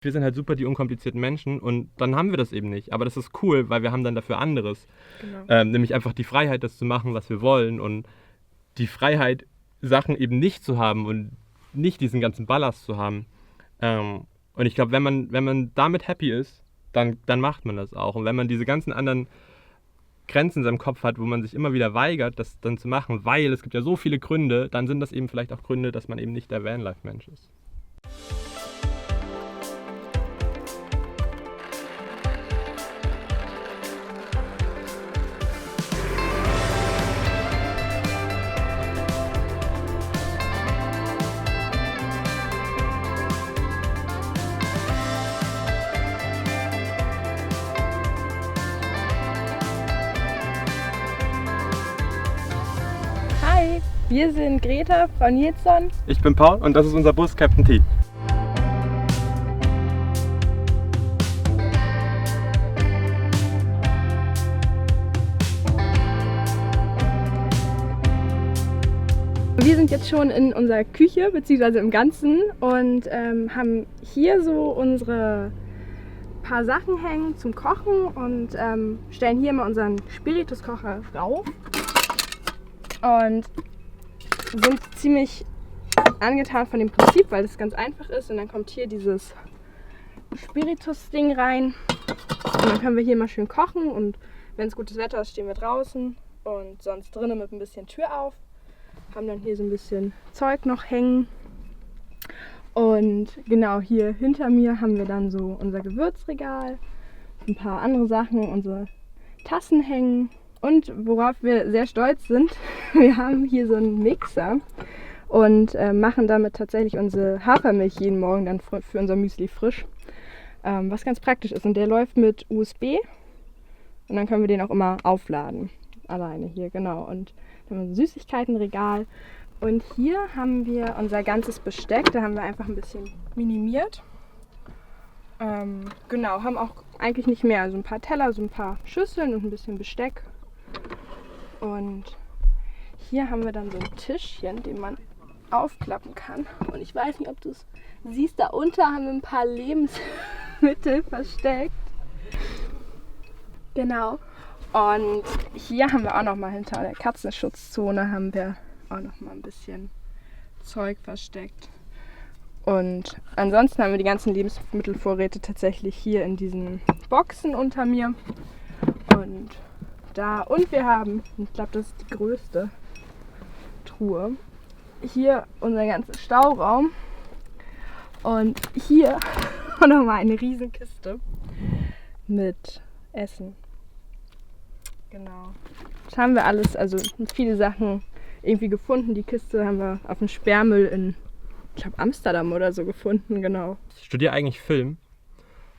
Wir sind halt super die unkomplizierten Menschen und dann haben wir das eben nicht. Aber das ist cool, weil wir haben dann dafür anderes. Genau. Nämlich einfach die Freiheit, das zu machen, was wir wollen und die Freiheit, Sachen eben nicht zu haben und nicht diesen ganzen Ballast zu haben. Und ich glaube, wenn man damit happy ist, dann macht man das auch. Und wenn man diese ganzen anderen Grenzen in seinem Kopf hat, wo man sich immer wieder weigert, das dann zu machen, weil es gibt ja so viele Gründe, dann sind das eben vielleicht auch Gründe, dass man eben nicht der Vanlife-Mensch ist. Hi, wir sind Greta von Nilsson. Ich bin Paul und das ist unser Bus Captain T. Wir sind jetzt schon in unserer Küche, beziehungsweise im Ganzen, und haben hier so unsere paar Sachen hängen zum Kochen und stellen hier mal unseren Spirituskocher rauf und sind ziemlich angetan von dem Prinzip, weil es ganz einfach ist. Und dann kommt hier dieses Spiritus-Ding rein und dann können wir hier mal schön kochen, und wenn es gutes Wetter ist, stehen wir draußen und sonst drinnen mit ein bisschen Tür auf. Haben dann hier so ein bisschen Zeug noch hängen. Und genau hier hinter mir haben wir dann so unser Gewürzregal, ein paar andere Sachen, unsere Tassen hängen. Und worauf wir sehr stolz sind, wir haben hier so einen Mixer und machen damit tatsächlich unsere Hafermilch jeden Morgen dann für unser Müsli frisch. Was ganz praktisch ist. Und der läuft mit USB und dann können wir den auch immer aufladen. Alleine hier, genau. Und dann haben wir ein Süßigkeitenregal. Und hier haben wir unser ganzes Besteck. Da haben wir einfach ein bisschen minimiert. Genau, haben auch eigentlich nicht mehr. Also ein paar Teller, so ein paar Schüsseln und ein bisschen Besteck. Und hier haben wir dann so ein Tischchen, den man aufklappen kann. Und ich weiß nicht, ob du es siehst, da unter haben wir ein paar Lebensmittel versteckt. Genau. Und hier haben wir auch noch mal hinter der Katzenschutzzone haben wir auch noch mal ein bisschen Zeug versteckt. Und ansonsten haben wir die ganzen Lebensmittelvorräte tatsächlich hier in diesen Boxen unter mir. Und wir haben, ich glaube, das ist die größte Truhe, hier unser ganzer Stauraum. Und hier noch mal eine Riesenkiste mit Essen. Genau. Das haben wir alles, also viele Sachen irgendwie gefunden. Die Kiste haben wir auf dem Sperrmüll in, ich glaube, Amsterdam oder so gefunden, genau. Ich studiere eigentlich Film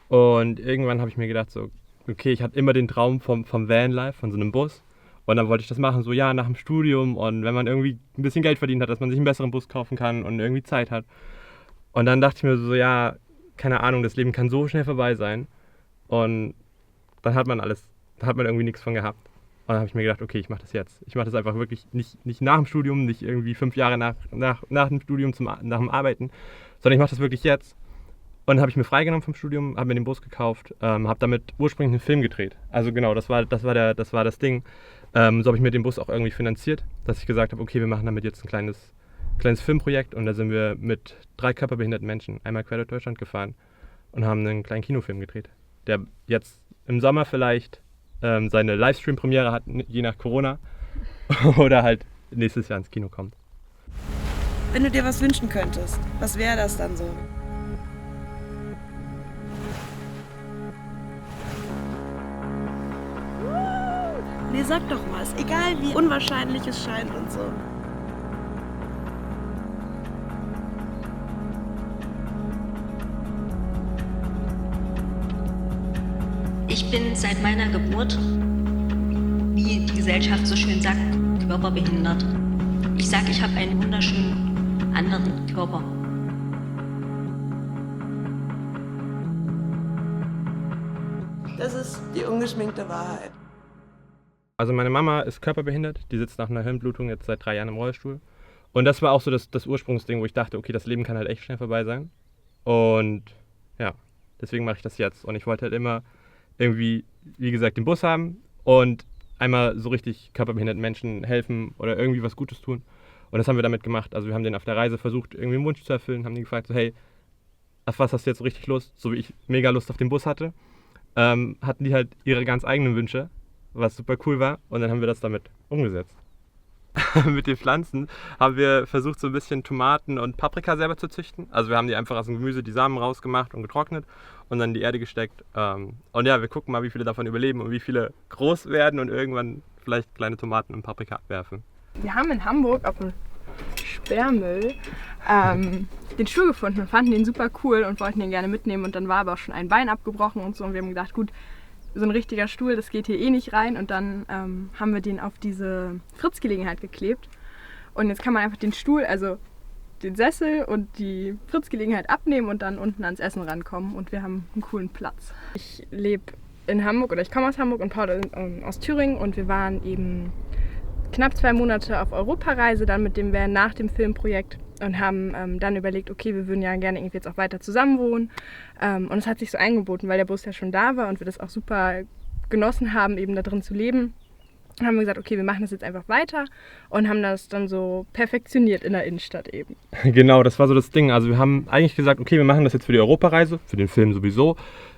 und irgendwann habe ich mir gedacht, so, okay, ich hatte immer den Traum vom Vanlife, von so einem Bus. Und dann wollte ich das machen, so ja, nach dem Studium und wenn man irgendwie ein bisschen Geld verdient hat, dass man sich einen besseren Bus kaufen kann und irgendwie Zeit hat. Und dann dachte ich mir so, ja, keine Ahnung, das Leben kann so schnell vorbei sein. Und dann hat man alles, da hat man irgendwie nichts von gehabt. Und dann habe ich mir gedacht, okay, ich mache das jetzt. Ich mache das einfach wirklich nicht nach dem Studium, nicht irgendwie 5 Jahre nach dem Studium nach dem Arbeiten, sondern ich mache das wirklich jetzt. Und dann habe ich mir freigenommen vom Studium, habe mir den Bus gekauft, habe damit ursprünglich einen Film gedreht. Also genau, das war das Ding. So habe ich mir den Bus auch irgendwie finanziert, dass ich gesagt habe, okay, wir machen damit jetzt ein kleines Filmprojekt. Und da sind wir mit 3 körperbehinderten Menschen einmal quer durch Deutschland gefahren und haben einen kleinen Kinofilm gedreht, der jetzt im Sommer vielleicht seine Livestream-Premiere hat, je nach Corona, oder halt nächstes Jahr ins Kino kommt. Wenn du dir was wünschen könntest, was wäre das dann so? Nee, sag doch was, egal wie unwahrscheinlich es scheint und so. Ich bin seit meiner Geburt, wie die Gesellschaft so schön sagt, körperbehindert. Ich sage, ich habe einen wunderschönen anderen Körper. Das ist die ungeschminkte Wahrheit. Also meine Mama ist körperbehindert, die sitzt nach einer Hirnblutung jetzt seit 3 Jahren im Rollstuhl. Und das war auch so das Ursprungsding, wo ich dachte, okay, das Leben kann halt echt schnell vorbei sein. Und ja, Deswegen mache ich das jetzt. Und ich wollte halt immer irgendwie, wie gesagt, den Bus haben und einmal so richtig körperbehinderten Menschen helfen oder irgendwie was Gutes tun. Und das haben wir damit gemacht. Also wir haben den auf der Reise versucht, irgendwie einen Wunsch zu erfüllen, haben die gefragt, so hey, auf was hast du jetzt so richtig Lust? So wie ich mega Lust auf den Bus hatte, hatten die halt ihre ganz eigenen Wünsche, was super cool war. Und dann haben wir das damit umgesetzt. Mit den Pflanzen haben wir versucht, so ein bisschen Tomaten und Paprika selber zu züchten. Also wir haben die einfach aus dem Gemüse die Samen rausgemacht und getrocknet und dann in die Erde gesteckt. Und ja, wir gucken mal, wie viele davon überleben und wie viele groß werden und irgendwann vielleicht kleine Tomaten und Paprika abwerfen. Wir haben in Hamburg auf dem Sperrmüll den Stuhl gefunden und fanden den super cool und wollten den gerne mitnehmen. Und dann war aber auch schon ein Bein abgebrochen und so. Und wir haben gedacht, gut, so ein richtiger Stuhl, das geht hier eh nicht rein. Und dann haben wir den auf diese Fritzgelegenheit geklebt. Und jetzt kann man einfach den Stuhl, also den Sessel und die Fritzgelegenheit abnehmen und dann unten ans Essen rankommen. Und wir haben einen coolen Platz. Ich lebe in Hamburg oder ich komme aus Hamburg und Paul aus Thüringen. Und wir waren eben knapp 2 Monate auf Europareise, dann mit dem Van nach dem Filmprojekt und haben dann überlegt, okay, wir würden ja gerne irgendwie jetzt auch weiter zusammen wohnen. Und es hat sich so eingeboten, weil der Bus ja schon da war und wir das auch super genossen haben, eben da drin zu leben. Dann haben wir gesagt, okay, wir machen das jetzt einfach weiter und haben das dann so perfektioniert in der Innenstadt eben. Genau, das war so das Ding. Also wir haben eigentlich gesagt, okay, wir machen das jetzt für die Europareise, für den Film sowieso.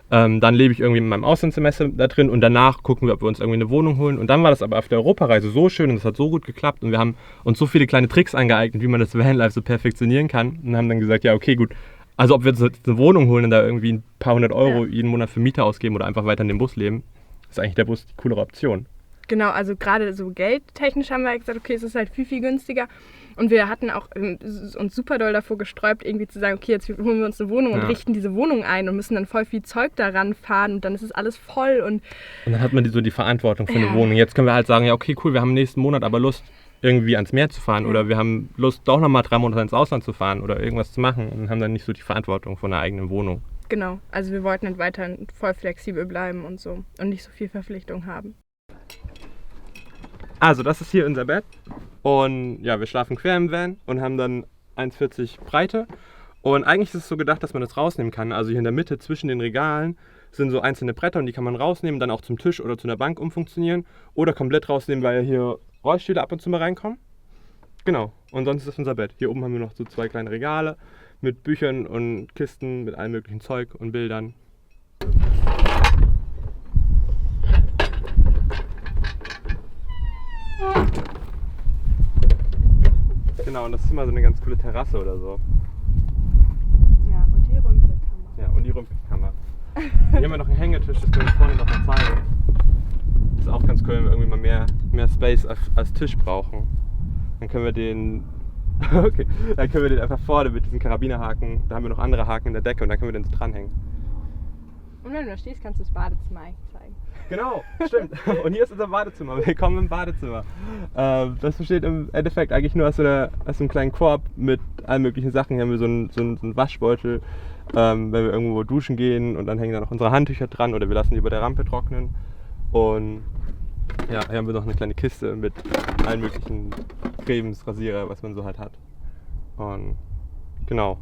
Dann lebe ich irgendwie in meinem Auslandssemester da drin und danach gucken wir, ob wir uns irgendwie eine Wohnung holen. Und dann war das aber auf der Europareise so schön und es hat so gut geklappt und wir haben uns so viele kleine Tricks angeeignet, wie man das Vanlife so perfektionieren kann und haben dann gesagt, ja okay, gut, also ob wir uns jetzt eine Wohnung holen und da irgendwie ein paar 100 € jeden Monat für Miete ausgeben oder einfach weiter in den Bus leben, ist eigentlich der Bus die coolere Option. Genau, also gerade so geldtechnisch haben wir gesagt, okay, es ist halt viel, viel günstiger. Und wir hatten auch uns super doll davor gesträubt, irgendwie zu sagen, okay, jetzt holen wir uns eine Wohnung und richten diese Wohnung ein und müssen dann voll viel Zeug daran fahren und dann ist es alles voll. Und dann hat man so die Verantwortung für eine Wohnung. Jetzt können wir halt sagen, ja okay, cool, wir haben nächsten Monat aber Lust, irgendwie ans Meer zu fahren oder wir haben Lust, doch nochmal 3 Monate ins Ausland zu fahren oder irgendwas zu machen und haben dann nicht so die Verantwortung von einer eigenen Wohnung. Genau, also wir wollten halt weiterhin voll flexibel bleiben und so und nicht so viel Verpflichtung haben. Also das ist hier unser Bett und ja, wir schlafen quer im Van und haben dann 1,40 Breite und eigentlich ist es so gedacht, dass man das rausnehmen kann. Also hier in der Mitte zwischen den Regalen sind so einzelne Bretter und die kann man rausnehmen, dann auch zum Tisch oder zu einer Bank umfunktionieren oder komplett rausnehmen, weil hier Rollstühle ab und zu mal reinkommen. Genau, und sonst ist das unser Bett. Hier oben haben wir noch so 2 kleine Regale mit Büchern und Kisten mit allem möglichen Zeug und Bildern. Genau, und das ist immer so eine ganz coole Terrasse oder so. Ja, und die Rümpelkammer. Ja, und die Rümpelkammer. Hier haben wir noch einen Hängetisch, das können wir vorne noch mal zeigen. Das ist auch ganz cool, wenn wir irgendwie mal mehr Space als Tisch brauchen. Dann können wir den okay, dann können wir den einfach vorne mit diesen Karabinerhaken, da haben wir noch andere Haken in der Decke und dann können wir den so dranhängen. Und wenn du da stehst, kannst du das Badezimmer eigentlich zeigen. Genau, stimmt. Und hier ist unser Badezimmer. Willkommen im Badezimmer. Das besteht im Endeffekt eigentlich nur aus einem kleinen Korb mit allen möglichen Sachen. Hier haben wir so einen Waschbeutel, wenn wir irgendwo duschen gehen und dann hängen da noch unsere Handtücher dran oder wir lassen die über der Rampe trocknen. Und ja, hier haben wir noch eine kleine Kiste mit allen möglichen Cremes, Rasierer, was man so halt hat. Und genau,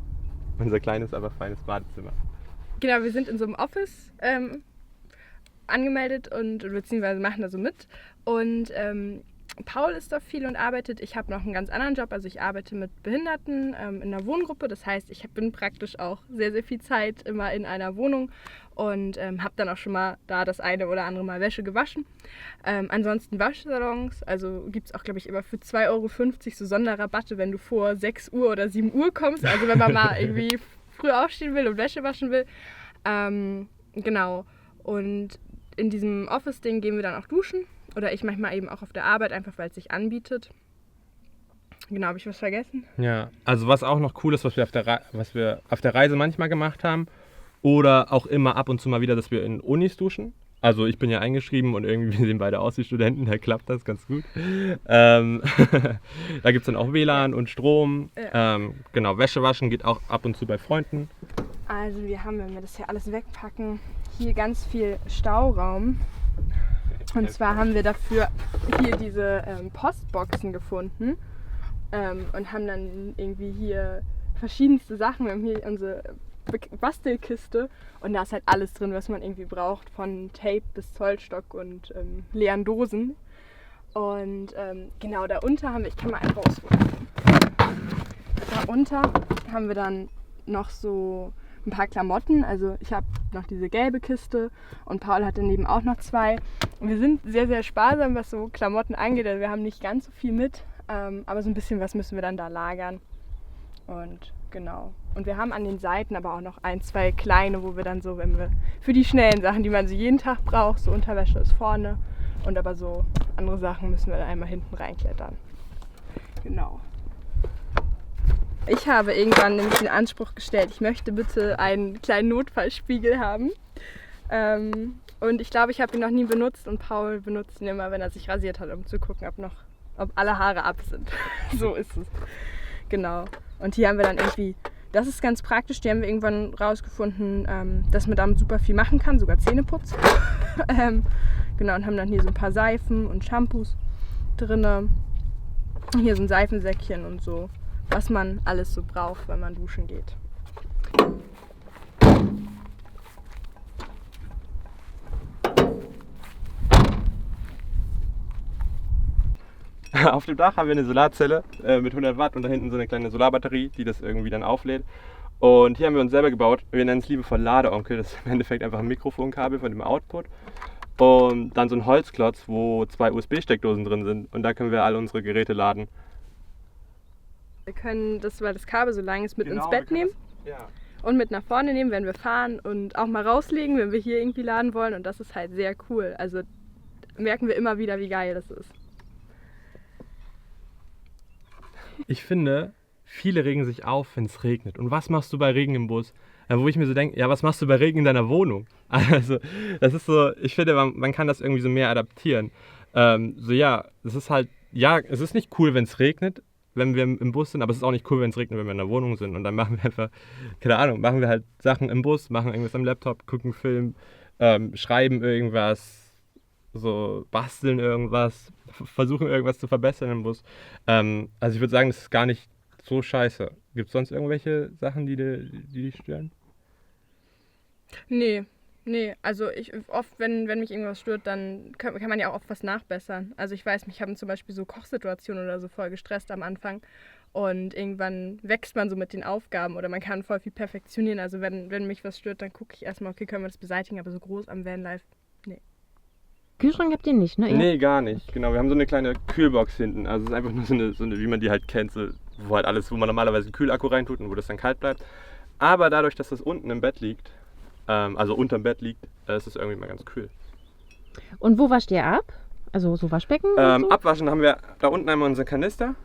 unser kleines, aber feines Badezimmer. Genau, wir sind in so einem Office angemeldet und beziehungsweise machen da so mit. Und Paul ist da viel und arbeitet. Ich habe noch einen ganz anderen Job, also ich arbeite mit Behinderten in einer Wohngruppe. Das heißt, ich bin praktisch auch sehr, sehr viel Zeit immer in einer Wohnung und habe dann auch schon mal da das eine oder andere Mal Wäsche gewaschen. Ansonsten Waschsalons, also gibt es auch, glaube ich, immer für 2,50 € so Sonderrabatte, wenn du vor 6 Uhr oder 7 Uhr kommst. Also wenn man mal irgendwie früh aufstehen will und Wäsche waschen will. Genau. Und in diesem Office-Ding gehen wir dann auch duschen. Oder ich manchmal eben auch auf der Arbeit, einfach weil es sich anbietet. Genau, habe ich was vergessen? Ja, also was auch noch cool ist, was wir auf der Reise manchmal gemacht haben oder auch immer ab und zu mal wieder, dass wir in Unis duschen. Also ich bin ja eingeschrieben und irgendwie wir sehen beide aus wie Studenten, da klappt das ganz gut. Da gibt es dann auch WLAN und Strom. Ja. Genau, Wäsche waschen geht auch ab und zu bei Freunden. Also wir haben, wenn wir das hier alles wegpacken, hier ganz viel Stauraum. Und zwar haben wir dafür hier diese Postboxen gefunden und haben dann irgendwie hier verschiedenste Sachen. Wir haben hier unsere Bastelkiste und da ist halt alles drin, was man irgendwie braucht, von Tape bis Zollstock und leeren Dosen. Und genau, darunter haben wir, ich kann mal einen rausholen. Darunter haben wir dann noch so ein paar Klamotten. Also ich habe noch diese gelbe Kiste und Paul hat daneben auch noch 2. Und wir sind sehr, sehr sparsam, was so Klamotten angeht. Also wir haben nicht ganz so viel mit, aber so ein bisschen was müssen wir dann da lagern. Und genau. Und wir haben an den Seiten aber auch noch 1, 2 kleine, wo wir dann so, wenn wir für die schnellen Sachen, die man so jeden Tag braucht, so Unterwäsche ist vorne und aber so andere Sachen müssen wir dann einmal hinten reinklettern. Genau. Ich habe irgendwann nämlich den Anspruch gestellt, ich möchte bitte einen kleinen Notfallspiegel haben. Und ich glaube, ich habe ihn noch nie benutzt und Paul benutzt ihn immer, wenn er sich rasiert hat, um zu gucken, ob alle Haare ab sind. So ist es. Genau. Und hier haben wir dann irgendwie, das ist ganz praktisch, die haben wir irgendwann rausgefunden, dass man damit super viel machen kann, sogar Zähneputz. Genau, und haben dann hier so ein paar Seifen und Shampoos drin. Hier so ein Seifensäckchen und so, was man alles so braucht, wenn man duschen geht. Auf dem Dach haben wir eine Solarzelle mit 100 Watt und da hinten so eine kleine Solarbatterie, die das irgendwie dann auflädt. Und hier haben wir uns selber gebaut. Wir nennen es liebevoll Ladeonkel. Das ist im Endeffekt einfach ein Mikrofonkabel von dem Output. Und dann so ein Holzklotz, wo 2 USB-Steckdosen drin sind. Und da können wir all unsere Geräte laden. Wir können das, weil das Kabel so lang ist, mit ins Bett nehmen. Und mit nach vorne nehmen, wenn wir fahren und auch mal rauslegen, wenn wir hier irgendwie laden wollen. Und das ist halt sehr cool. Also merken wir immer wieder, wie geil das ist. Ich finde, viele regen sich auf, wenn es regnet. Und was machst du bei Regen im Bus? Wo ich mir so denke, ja, was machst du bei Regen in deiner Wohnung? Also, das ist so, ich finde, man kann das irgendwie so mehr adaptieren. Es ist halt, ja, es ist nicht cool, wenn es regnet, wenn wir im Bus sind, aber es ist auch nicht cool, wenn es regnet, wenn wir in der Wohnung sind. Und dann machen wir einfach, keine Ahnung, machen wir halt Sachen im Bus, machen irgendwas am Laptop, gucken Film, schreiben irgendwas, so basteln irgendwas, versuchen irgendwas zu verbessern im Bus. Also ich würde sagen, das ist gar nicht so scheiße. Gibt es sonst irgendwelche Sachen, die dich stören? Nee, also oft, wenn mich irgendwas stört, dann kann man ja auch oft was nachbessern. Also ich weiß, mich haben zum Beispiel so Kochsituationen oder so voll gestresst am Anfang und irgendwann wächst man so mit den Aufgaben oder man kann voll viel perfektionieren. Also wenn mich was stört, dann gucke ich erstmal, okay, können wir das beseitigen, aber so groß am Vanlife, nee. Kühlschrank habt ihr nicht, ne? Nee, gar nicht. Genau, wir haben so eine kleine Kühlbox hinten. Also es ist einfach nur so eine, wie man die halt kennt, so, wo halt alles, wo man normalerweise einen Kühlakku reintut und wo das dann kalt bleibt. Aber dadurch, dass das unten im Bett liegt, also unterm Bett liegt, ist es irgendwie mal ganz kühl. Und wo wascht ihr ab? Also so Waschbecken? Und so? Abwaschen haben wir da unten einmal unsere Kanister.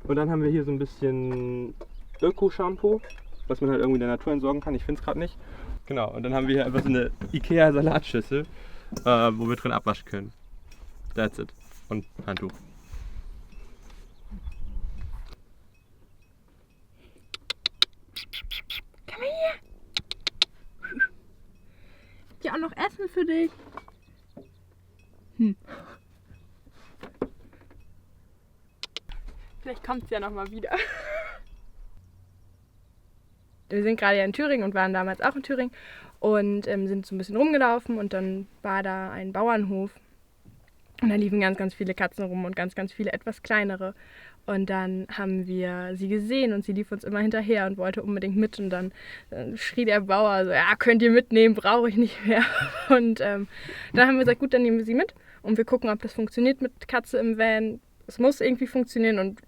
Und dann haben wir hier so ein bisschen Öko-Shampoo, was man halt irgendwie in der Natur entsorgen kann. Ich finde es gerade nicht. Genau, und dann haben wir hier einfach so eine Ikea-Salatschüssel, wo wir drin abwaschen können. That's it. Und Handtuch. Komm mal hier. Ich hab ja auch noch Essen für dich. Vielleicht kommt es ja noch mal wieder. Wir sind gerade ja in Thüringen und waren damals auch in Thüringen und sind so ein bisschen rumgelaufen und dann war da ein Bauernhof und da liefen ganz, ganz viele Katzen rum und ganz, ganz viele etwas kleinere. Und dann haben wir sie gesehen und sie lief uns immer hinterher und wollte unbedingt mit. Und dann schrie der Bauer so, ja, könnt ihr mitnehmen, brauche ich nicht mehr. Und dann haben wir gesagt, gut, dann nehmen wir sie mit und wir gucken, ob das funktioniert mit Katze im Van. Es muss irgendwie funktionieren und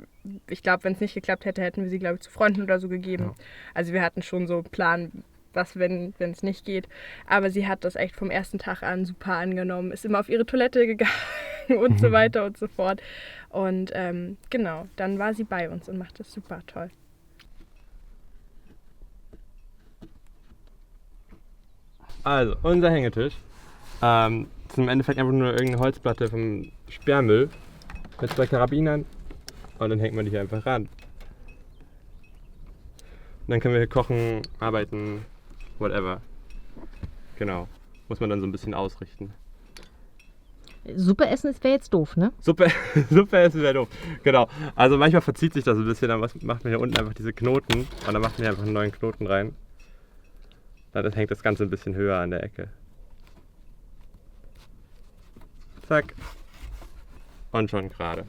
ich glaube, wenn es nicht geklappt hätte, hätten wir sie, glaube ich, zu Freunden oder so gegeben. Ja. Also wir hatten schon so einen Plan, was, wenn es nicht geht. Aber sie hat das echt vom ersten Tag an super angenommen, ist immer auf ihre Toilette gegangen und so weiter und so fort. Und genau, dann war sie bei uns und macht das super toll. Also, unser Hängetisch ist im Endeffekt einfach nur irgendeine Holzplatte vom Sperrmüll mit 2 Karabinern und dann hängt man die hier einfach ran. Und dann können wir hier kochen, arbeiten, whatever. Genau, muss man dann so ein bisschen ausrichten. Suppe essen wäre jetzt doof, ne? Suppe essen wäre doof, genau. Also manchmal verzieht sich das ein bisschen, dann macht man hier unten einfach diese Knoten und dann macht man hier einfach einen neuen Knoten rein. Dann hängt das Ganze ein bisschen höher an der Ecke. Zack. Und schon gerade.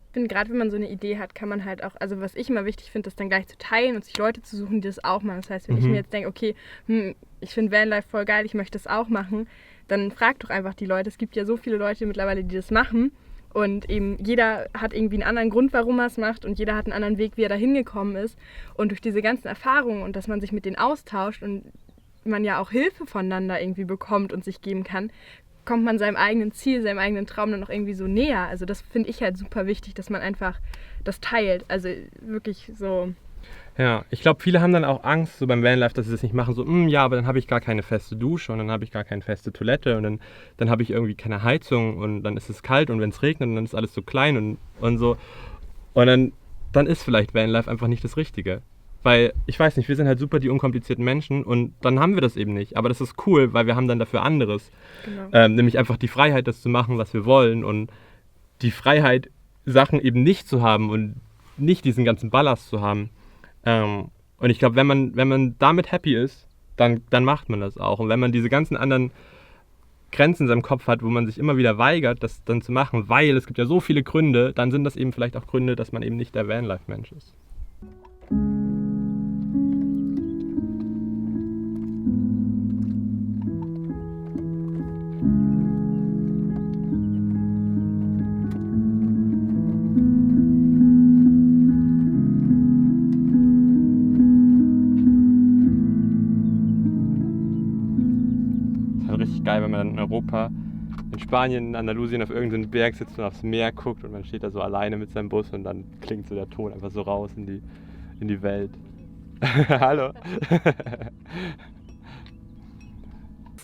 Ich finde, gerade wenn man so eine Idee hat, kann man halt auch, also was ich immer wichtig finde, das dann gleich zu teilen und sich Leute zu suchen, die das auch machen. Das heißt, wenn ich mir jetzt denke, okay, ich finde Vanlife voll geil, ich möchte das auch machen, dann frag doch einfach die Leute. Es gibt ja so viele Leute mittlerweile, die das machen. Und eben jeder hat irgendwie einen anderen Grund, warum er es macht und jeder hat einen anderen Weg, wie er da hingekommen ist. Und durch diese ganzen Erfahrungen und dass man sich mit denen austauscht und man ja auch Hilfe voneinander irgendwie bekommt und sich geben kann, kommt man seinem eigenen Ziel, seinem eigenen Traum dann noch irgendwie so näher. Also das finde ich halt super wichtig, dass man einfach das teilt. Also wirklich so. Ja, ich glaube, viele haben dann auch Angst so beim Vanlife, dass sie das nicht machen. So, ja, aber dann habe ich gar keine feste Dusche und dann habe ich gar keine feste Toilette und dann habe ich irgendwie keine Heizung und dann ist es kalt und wenn es regnet und dann ist alles so klein und so. Und dann ist vielleicht Vanlife einfach nicht das Richtige. Weil, ich weiß nicht, wir sind halt super die unkomplizierten Menschen und dann haben wir das eben nicht. Aber das ist cool, weil wir haben dann dafür anderes. Genau. Nämlich einfach die Freiheit, das zu machen, was wir wollen und die Freiheit, Sachen eben nicht zu haben und nicht diesen ganzen Ballast zu haben. Und ich glaube, wenn man damit happy ist, dann macht man das auch. Und wenn man diese ganzen anderen Grenzen in seinem Kopf hat, wo man sich immer wieder weigert, das dann zu machen, weil es gibt ja so viele Gründe, dann sind das eben vielleicht auch Gründe, dass man eben nicht der Vanlife-Mensch ist. Geil, wenn man dann in Europa, in Spanien, in Andalusien auf irgendeinem Berg sitzt und aufs Meer guckt und man steht da so alleine mit seinem Bus und dann klingt so der Ton einfach so raus in die Welt. Hallo.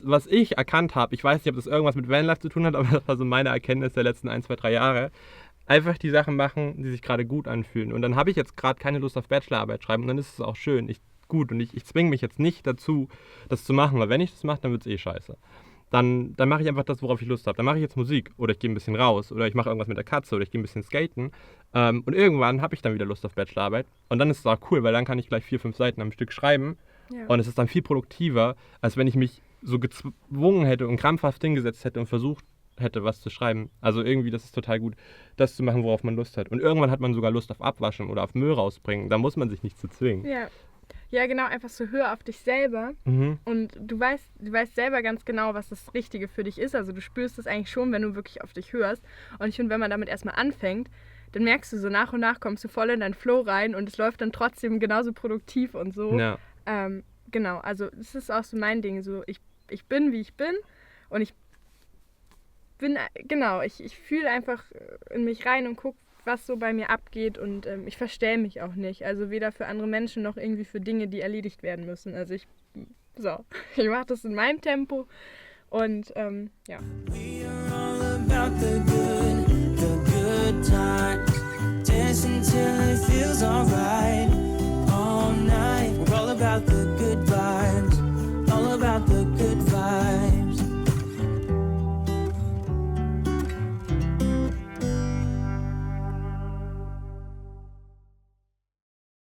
Was ich erkannt habe, ich weiß nicht, ob das irgendwas mit Vanlife zu tun hat, aber das war so meine Erkenntnis der letzten 1, 2, 3 Jahre. Einfach die Sachen machen, die sich gerade gut anfühlen. Und dann habe ich jetzt gerade keine Lust auf Bachelorarbeit schreiben und dann ist es auch schön. Ich zwinge mich jetzt nicht dazu, das zu machen, weil wenn ich das mache, dann wird es scheiße. Dann mache ich einfach das, worauf ich Lust habe. Dann mache ich jetzt Musik oder ich gehe ein bisschen raus oder ich mache irgendwas mit der Katze oder ich gehe ein bisschen skaten. Und irgendwann habe ich dann wieder Lust auf Bachelorarbeit. Und dann ist es auch cool, weil dann kann ich gleich 4, 5 Seiten am Stück schreiben. Ja. Und es ist dann viel produktiver, als wenn ich mich so gezwungen hätte und krampfhaft hingesetzt hätte und versucht hätte, was zu schreiben. Also irgendwie, das ist total gut, das zu machen, worauf man Lust hat. Und irgendwann hat man sogar Lust auf Abwaschen oder auf Müll rausbringen. Da muss man sich nicht zu zwingen. Ja, genau, einfach so hör auf dich selber und du weißt selber ganz genau, was das Richtige für dich ist. Also du spürst es eigentlich schon, wenn du wirklich auf dich hörst. Und ich finde, wenn man damit erstmal anfängt, dann merkst du so nach und nach kommst du voll in deinen Flow rein und es läuft dann trotzdem genauso produktiv und so. Ja. Genau, also das ist auch so mein Ding. So ich bin, wie ich bin und ich fühle einfach in mich rein und gucke, was so bei mir abgeht und ich verstelle mich auch nicht. Also weder für andere Menschen noch irgendwie für Dinge, die erledigt werden müssen. Also ich mache das in meinem Tempo und ja. We are all about the good times. Dance until it feels alright. All night. We're all about the good vibes. All about the good